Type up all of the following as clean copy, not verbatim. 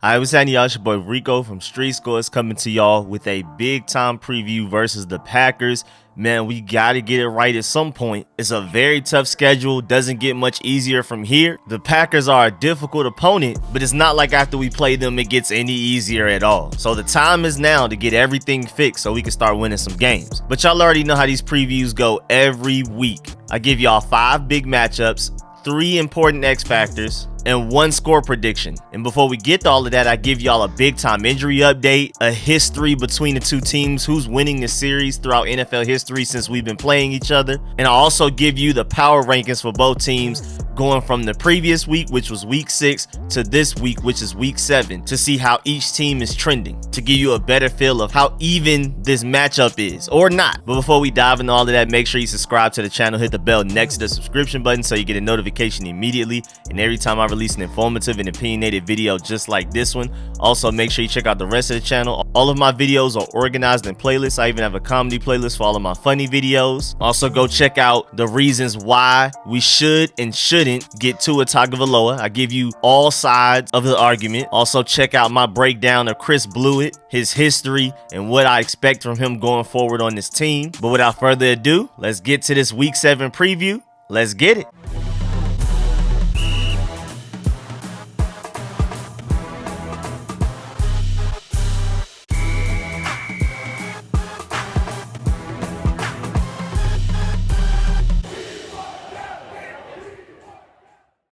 Alright, what's happening, y'all? It's your boy Rico from Street Scores coming to y'all with a big time preview versus the Packers. Man, we gotta get it right at some point. It's a very tough schedule, doesn't get much easier from here. The Packers are a difficult opponent, but it's not like after we play them it gets any easier at all. So the time is now to get everything fixed so we can start winning some games. But y'all already know how these previews go every week. I give y'all 5 big matchups, 3 important X factors, and 1 score prediction. And before we get to all of that, I give y'all a big time injury update, a history between the two teams, who's winning the series throughout NFL history since we've been playing each other. And I also give you the power rankings for both teams going from the previous week, which was week 6, to this week, which is week 7, to see how each team is trending, to give you a better feel of how even this matchup is or not. But before we dive into all of that, make sure you subscribe to the channel, hit the bell next to the subscription button so you get a notification immediately and every time I release an informative and opinionated video just like this one. Also, make sure you check out the rest of the channel. All of my videos are organized in playlists. I even have a comedy playlist for all of my funny videos. Also, go check out the reasons why we should and shouldn't get Tua Tagovailoa. I give you all sides of the argument. Also, check out my breakdown of Chris Blewett, his history, and what I expect from him going forward on this team. But without further ado, let's get to this week 7 preview. Let's get it.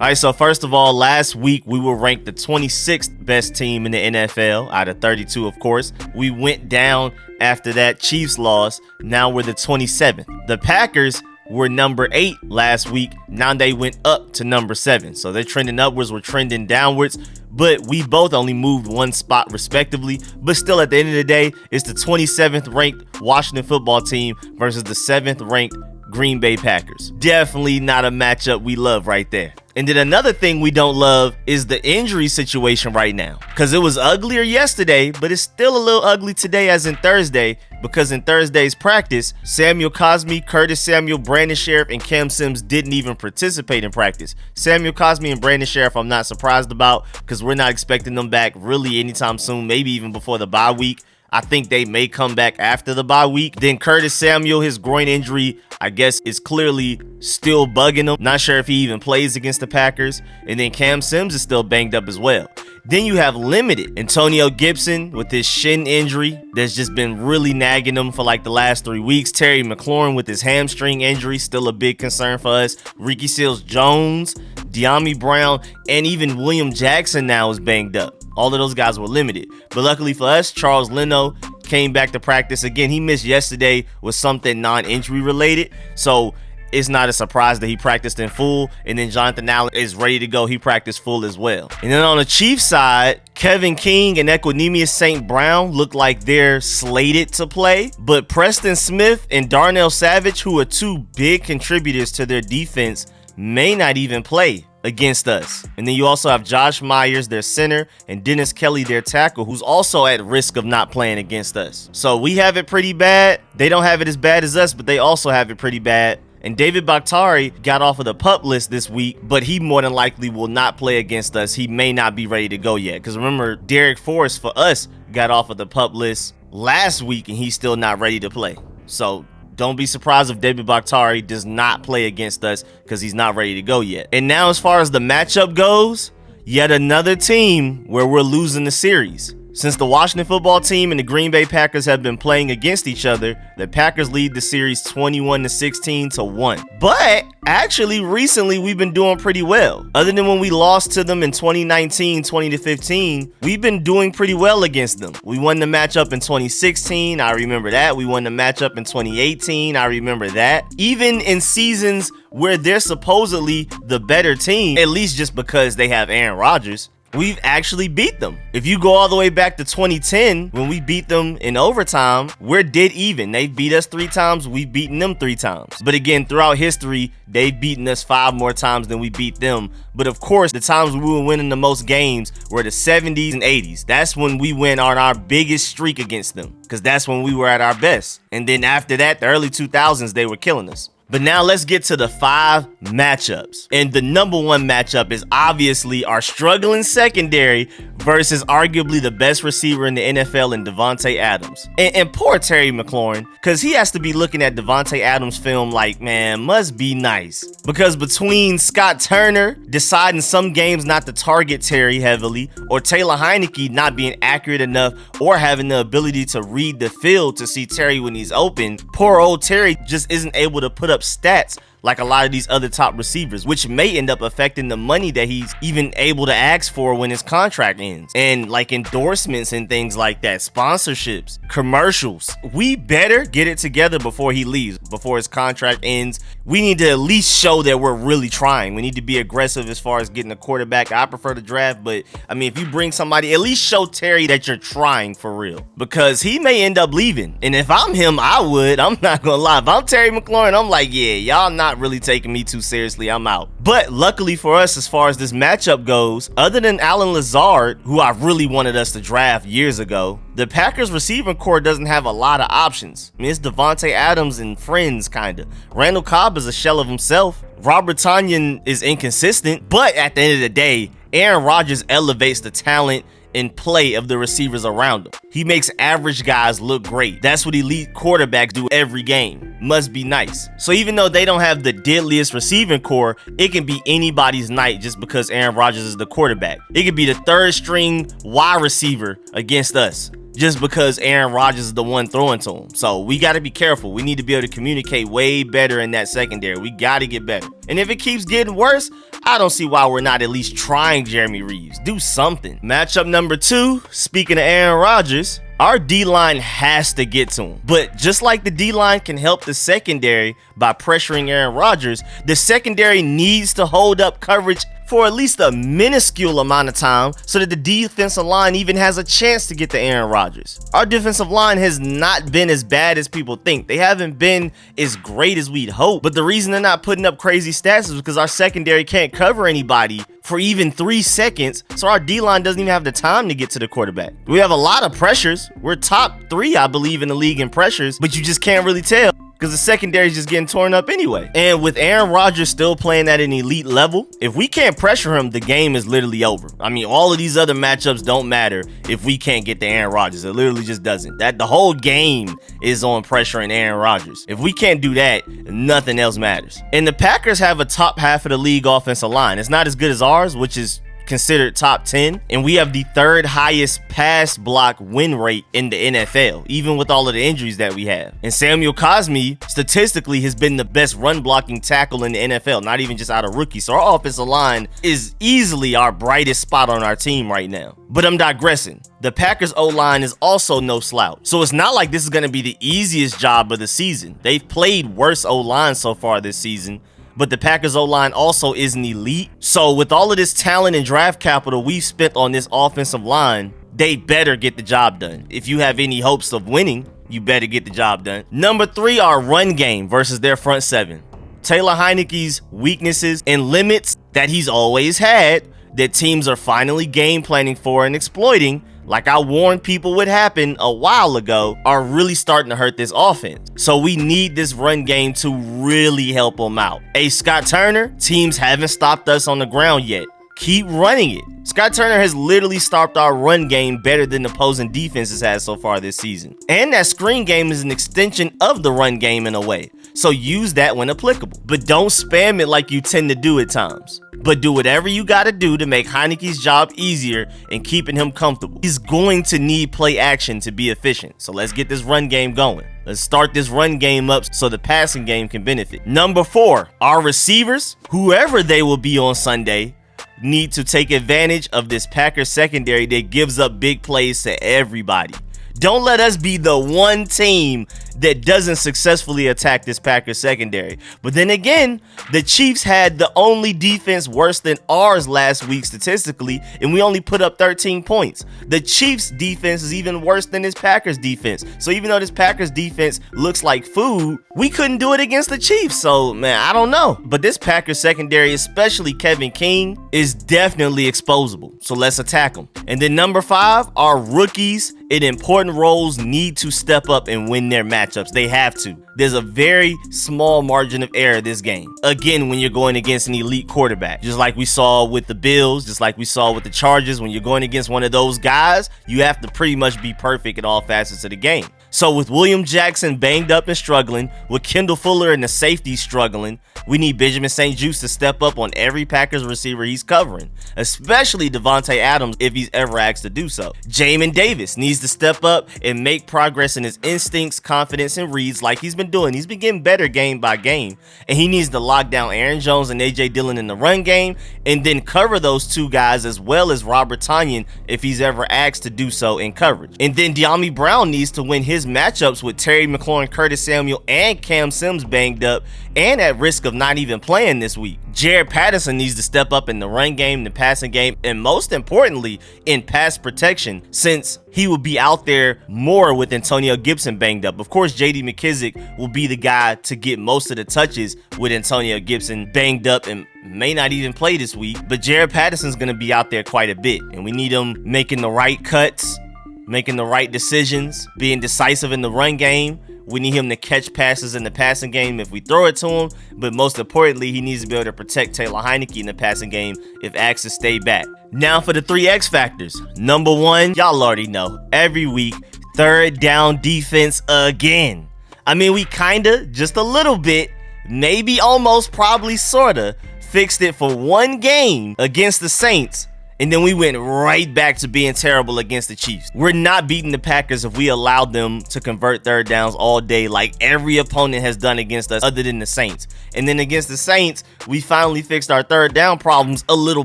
All right, so first of all, last week we were ranked the 26th best team in the NFL out of 32, of course. We went down after that Chiefs loss. Now we're the 27th. The Packers were number 8 last week. Now they went up to number 7. So they're trending upwards, we're trending downwards. But we both only moved 1 spot respectively. But still, at the end of the day, it's the 27th ranked Washington football team versus the 7th ranked Green Bay Packers. Definitely not a matchup we love right there. And then another thing we don't love is the injury situation right now. Because it was uglier yesterday, but it's still a little ugly today as in Thursday. Because in Thursday's practice, Samuel Cosmi, Curtis Samuel, Brandon Sheriff, and Cam Sims didn't even participate in practice. Samuel Cosmi and Brandon Sheriff I'm not surprised about because we're not expecting them back really anytime soon, maybe even before the bye week. I think they may come back after the bye week. Then Curtis Samuel, his groin injury, I guess, is clearly still bugging him. Not sure if he even plays against the Packers. And then Cam Sims is still banged up as well. Then you have limited Antonio Gibson with his shin injury that's just been really nagging him for like the last 3 weeks. Terry McLaurin with his hamstring injury, still a big concern for us. Ricky Seals-Jones, De'Ami Brown, and even William Jackson now is banged up. All of those guys were limited. But luckily for us, Charles Leno came back to practice again. He missed yesterday with something non-injury related. So it's not a surprise that he practiced in full. And then Jonathan Allen is ready to go. He practiced full as well. And then on the Chiefs side, Kevin King and Equanimeous St. Brown look like they're slated to play. But Preston Smith and Darnell Savage, who are 2 big contributors to their defense, may not even play against us. And then you also have Josh Myers, their center, and Dennis Kelly, their tackle, who's also at risk of not playing against us. So we have it pretty bad. They don't have it as bad as us, but they also have it pretty bad. And David Bakhtiari got off of the PUP list this week, but he more than likely will not play against us. He may not be ready to go yet. Because remember, Derek Forrest for us got off of the PUP list last week, and he's still not ready to play. So don't be surprised if David Bakhtiari does not play against us because he's not ready to go yet. And now as far as the matchup goes, yet another team where we're losing the series. Since the Washington football team and the Green Bay Packers have been playing against each other, the Packers lead the series 21-16 to 1. But actually, recently, we've been doing pretty well. Other than when we lost to them in 2019, 20-15, we've been doing pretty well against them. We won the matchup in 2016. I remember that. We won the matchup in 2018. I remember that. Even in seasons where they're supposedly the better team, at least just because they have Aaron Rodgers, we've actually beat them. If you go all the way back to 2010, when we beat them in overtime, we're dead even. They beat us 3 times, we've beaten them 3 times. But again, throughout history, they've beaten us 5 more times than we beat them. But of course, the times we were winning the most games were the 70s and 80s. That's when we went on our biggest streak against them, because that's when we were at our best. And then after that, the early 2000s, they were killing us. But now let's get to the 5 matchups. And the number 1 matchup is obviously our struggling secondary versus arguably the best receiver in the NFL in Devante Adams. And poor Terry McLaurin, because he has to be looking at Devante Adams' film like, man, must be nice. Because between Scott Turner deciding some games not to target Terry heavily, or Taylor Heinicke not being accurate enough or having the ability to read the field to see Terry when he's open, poor old Terry just isn't able to put up stats like a lot of these other top receivers, which may end up affecting the money that he's even able to ask for when his contract ends. And like endorsements and things like that, sponsorships, commercials. We better get it together before he leaves, before his contract ends. We need to at least show that we're really trying. We need to be aggressive as far as getting a quarterback. I prefer the draft, but I mean, if you bring somebody, at least show Terry that you're trying for real, because he may end up leaving. And if I'm him, I would. I'm not gonna lie. If I'm Terry McLaurin, I'm like, yeah, y'all not really taking me too seriously. I'm out. But luckily for us, as far as this matchup goes, other than Allen Lazard, who I really wanted us to draft years ago, the Packers receiving core doesn't have a lot of options. I mean, it's Devante Adams and friends, kinda. Randall Cobb is a shell of himself. Robert Tonyan is inconsistent, but at the end of the day, Aaron Rodgers elevates the talent and play of the receivers around him. He makes average guys look great. That's what elite quarterbacks do every game. Must be nice. So even though they don't have the deadliest receiving core, it can be anybody's night just because Aaron Rodgers is the quarterback. It could be the 3rd string wide receiver against us, just because Aaron Rodgers is the one throwing to him. So we got to be careful. We need to be able to communicate way better in that secondary. We got to get better. And if it keeps getting worse, I don't see why we're not at least trying Jeremy Reeves. Do something. Matchup number 2, speaking of Aaron Rodgers, our D-line has to get to him. But just like the D-line can help the secondary by pressuring Aaron Rodgers, the secondary needs to hold up coverage for at least a minuscule amount of time so that the defensive line even has a chance to get to Aaron Rodgers. Our defensive line has not been as bad as people think. They haven't been as great as we'd hope. But the reason they're not putting up crazy stats is because our secondary can't cover anybody for even 3 seconds, so our D-line doesn't even have the time to get to the quarterback. We have a lot of pressures. We're top 3, I believe, in the league in pressures, but you just can't really tell because the secondary is just getting torn up anyway. And with Aaron Rodgers still playing at an elite level, if we can't pressure him, the game is literally over. I mean, all of these other matchups don't matter if we can't get to Aaron Rodgers. It literally just doesn't. The whole game is on pressuring Aaron Rodgers. If we can't do that, nothing else matters. And the Packers have a top half of the league offensive line. It's not as good as ours, which is considered top 10, and we have the 3rd highest pass block win rate in the NFL, even with all of the injuries that we have. And Samuel Cosmi statistically has been the best run blocking tackle in the NFL, not even just out of rookies. So our offensive line is easily our brightest spot on our team right now. But I'm digressing. The Packers O-line is also no slouch. So it's not like this is going to be the easiest job of the season. They've played worse O-line so far this season, but the Packers O-line also isn't elite. So with all of this talent and draft capital we've spent on this offensive line, they better get the job done. If you have any hopes of winning, you better get the job done. Number 3, our run game versus their front 7. Taylor Heinicke's weaknesses and limits that he's always had that teams are finally game planning for and exploiting, like I warned people would happen a while ago, are really starting to hurt this offense. So we need this run game to really help them out. Hey, Scott Turner, teams haven't stopped us on the ground yet. Keep running it. Scott Turner has literally stopped our run game better than opposing defenses has so far this season. And that screen game is an extension of the run game in a way. So use that when applicable. But don't spam it like you tend to do at times. But do whatever you got to do to make Heinicke's job easier and keeping him comfortable. He's going to need play action to be efficient. So let's get this run game going. Let's start this run game up so the passing game can benefit. Number 4, our receivers, whoever they will be on Sunday, need to take advantage of this Packers secondary that gives up big plays to everybody. Don't let us be the one team that doesn't successfully attack this Packers secondary. But then again, the Chiefs had the only defense worse than ours last week statistically, and we only put up 13 points. The Chiefs defense is even worse than this Packers defense. So even though this Packers defense looks like food, we couldn't do it against the Chiefs. So man, I don't know. But this Packers secondary, especially Kevin King, is definitely exposable. So let's attack them. And then number 5, our rookies in important roles need to step up and win their matchups. matchups. They have to. There's a very small margin of error this game. Again, when you're going against an elite quarterback, just like we saw with the Bills, just like we saw with the Chargers, when you're going against one of those guys, you have to pretty much be perfect in all facets of the game. So with William Jackson banged up and struggling, with Kendall Fuller and the safety struggling, we need Benjamin St-Juste to step up on every Packers receiver he's covering, especially Devante Adams if he's ever asked to do so. Jamin Davis needs to step up and make progress in his instincts, confidence, and reads like he's been doing. He's been getting better game by game, and he needs to lock down Aaron Jones and A.J. Dillon in the run game, and then cover those two guys as well as Robert Tonyan if he's ever asked to do so in coverage. And then De'Ami Brown needs to win his matchups with Terry McLaurin, Curtis Samuel, and Cam Sims banged up and at risk of not even playing this week. Jared Patterson needs to step up in the run game, the passing game, and most importantly, in pass protection, since he will be out there more with Antonio Gibson banged up. Of course, J.D. McKissic will be the guy to get most of the touches with Antonio Gibson banged up and may not even play this week, but Jared Patterson's going to be out there quite a bit, and we need him making the right cuts, making the right decisions, being decisive in the run game. We need him to catch passes in the passing game if we throw it to him, but most importantly, he needs to be able to protect Taylor Heinicke in the passing game if asked to stay back. Now for the 3 X factors. Number 1, y'all already know, every week, third down defense again. I mean, we kinda, just a little bit, maybe almost, probably sorta, fixed it for one game against the Saints, and then we went right back to being terrible against the Chiefs. We're not beating the Packers if we allowed them to convert third downs all day like every opponent has done against us other than the Saints. And then against the Saints, we finally fixed our third down problems a little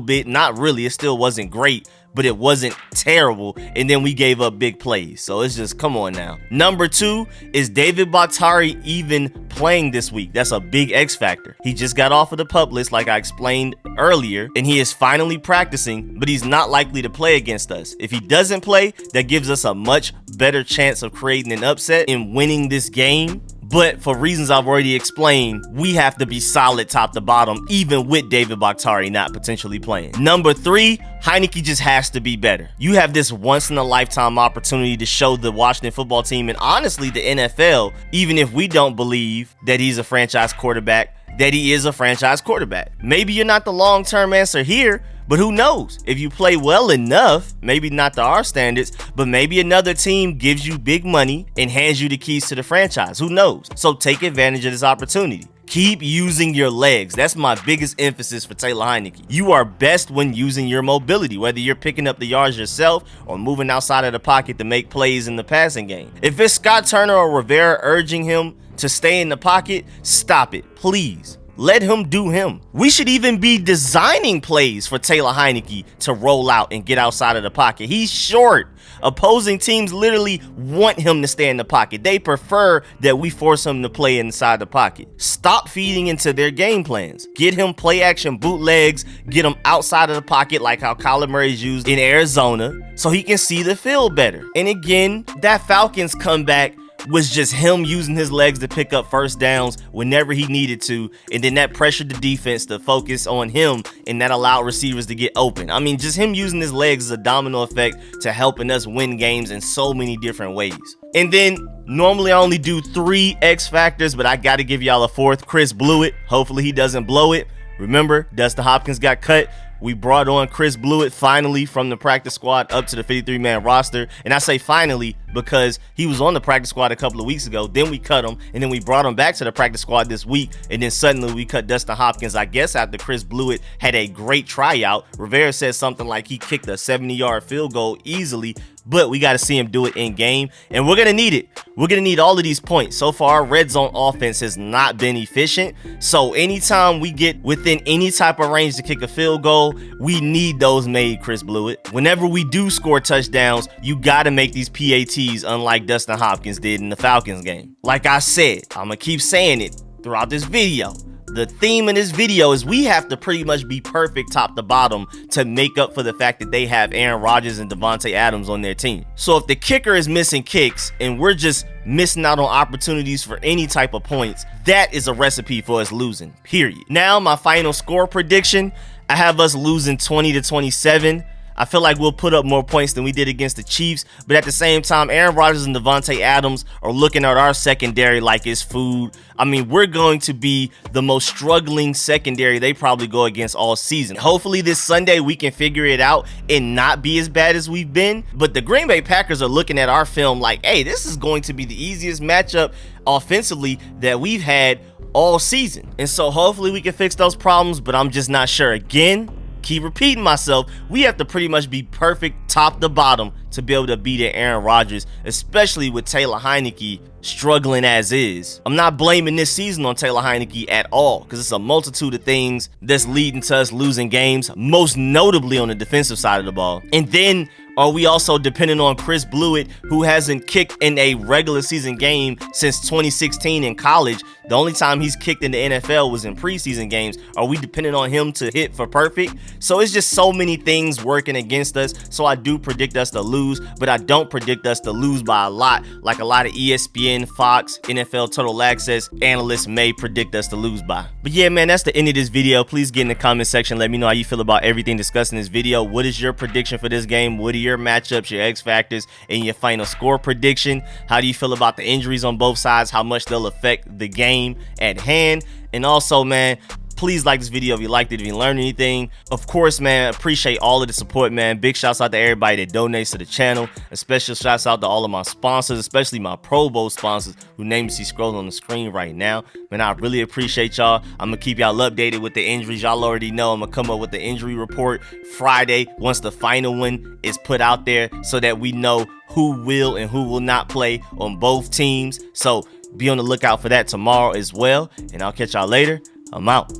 bit. Not really, it still wasn't great, but it wasn't terrible, and then we gave up big plays. So it's just, come on now. Number 2, is David Bakhtiari even playing this week? That's a big X factor. He just got off of the PUP list like I explained earlier, and he is finally practicing, but he's not likely to play against us. If he doesn't play, that gives us a much better chance of creating an upset and winning this game. But for reasons I've already explained, we have to be solid top to bottom, even with David Bakhtiari not potentially playing. Number 3, Heinicke just has to be better. You have this once-in-a-lifetime opportunity to show the Washington football team, and honestly the NFL, even if we don't believe that he's a franchise quarterback, that he is a franchise quarterback. Maybe you're not the long-term answer here, but who knows? If you play well enough, maybe not to our standards, but maybe another team gives you big money and hands you the keys to the franchise. Who knows? So take advantage of this opportunity. Keep using your legs. That's my biggest emphasis for Taylor Heinicke. You are best when using your mobility, whether you're picking up the yards yourself or moving outside of the pocket to make plays in the passing game. If it's Scott Turner or Rivera urging him to stay in the pocket, stop it, please. Let him do him. We should even be designing plays for Taylor Heinicke to roll out and get outside of the pocket. He's short. Opposing teams literally want him to stay in the pocket. They prefer that we force him to play inside the pocket. Stop feeding into their game plans. Get him play action bootlegs. Get him outside of the pocket like how Kyler Murray's used in Arizona so he can see the field better. And again, that Falcons comeback was just him using his legs to pick up first downs whenever he needed to, and then that pressured the defense to focus on him, and that allowed receivers to get open. I mean, just him using his legs is a domino effect to helping us win games in so many different ways. And then normally I only do 3 X factors, but I got to give y'all a 4th. Chris blew it. Hopefully he doesn't blow it. Remember, Dustin Hopkins got cut. We brought on Chris Blewett finally from the practice squad up to the 53-man roster. And I say finally because he was on the practice squad a couple of weeks ago. Then we cut him, and then we brought him back to the practice squad this week. And then suddenly we cut Dustin Hopkins, I guess, after Chris Blewett had a great tryout. Rivera said something like he kicked a 70-yard field goal easily, but we got to see him do it in game, and we're going to need it. We're going to need all of these points. So far, our red zone offense has not been efficient. So anytime we get within any type of range to kick a field goal, we need those made, Chris Blewett. Whenever we do score touchdowns, you got to make these PATs unlike Dustin Hopkins did in the Falcons game. Like I said, I'm going to keep saying it throughout this video. The theme in this video is we have to pretty much be perfect top to bottom to make up for the fact that they have Aaron Rodgers and Devante Adams on their team. So if the kicker is missing kicks and we're just missing out on opportunities for any type of points, that is a recipe for us losing, period. Now, my final score prediction, I have us losing 20-27. I feel like we'll put up more points than we did against the Chiefs, but at the same time, Aaron Rodgers and Devante Adams are looking at our secondary like it's food. I mean, we're going to be the most struggling secondary they probably go against all season. Hopefully this Sunday we can figure it out and not be as bad as we've been, but the Green Bay Packers are looking at our film like, hey, this is going to be the easiest matchup offensively that we've had all season. And so hopefully we can fix those problems, but I'm just not sure. Again, keep repeating myself, we have to pretty much be perfect top to bottom to be able to beat Aaron Rodgers, especially with Taylor Heineke struggling as is. I'm not blaming this season on Taylor Heineke at all, because it's a multitude of things that's leading to us losing games, most notably on the defensive side of the ball. And then are we also depending on Chris Blewett, who hasn't kicked in a regular season game since 2016 in college? The only time he's kicked in the NFL was in preseason games. Are we depending on him to hit for perfect? So it's just so many things working against us. So I do predict us to lose, but I don't predict us to lose by a lot, like a lot of ESPN, Fox, NFL Total Access analysts may predict us to lose by. But yeah, man, that's the end of this video. Please get in the comment section. Let me know how you feel about everything discussed in this video. What is your prediction for this game? What are your matchups, your X factors, and your final score prediction? How do you feel about the injuries on both sides? How much they'll affect the game at hand? And also, man, please like this video if you liked it, if you learned anything. Of course, man, appreciate all of the support, man. Big shouts out to everybody that donates to the channel. A special shouts out to all of my sponsors, especially my Pro Bowl sponsors, whose names you see scrolling on the screen right now. Man, I really appreciate y'all. I'm gonna keep y'all updated with the injuries. Y'all already know I'm gonna come up with the injury report Friday once the final one is put out there, so that we know who will and who will not play on both teams. So be on the lookout for that tomorrow as well. And I'll catch y'all later. I'm out.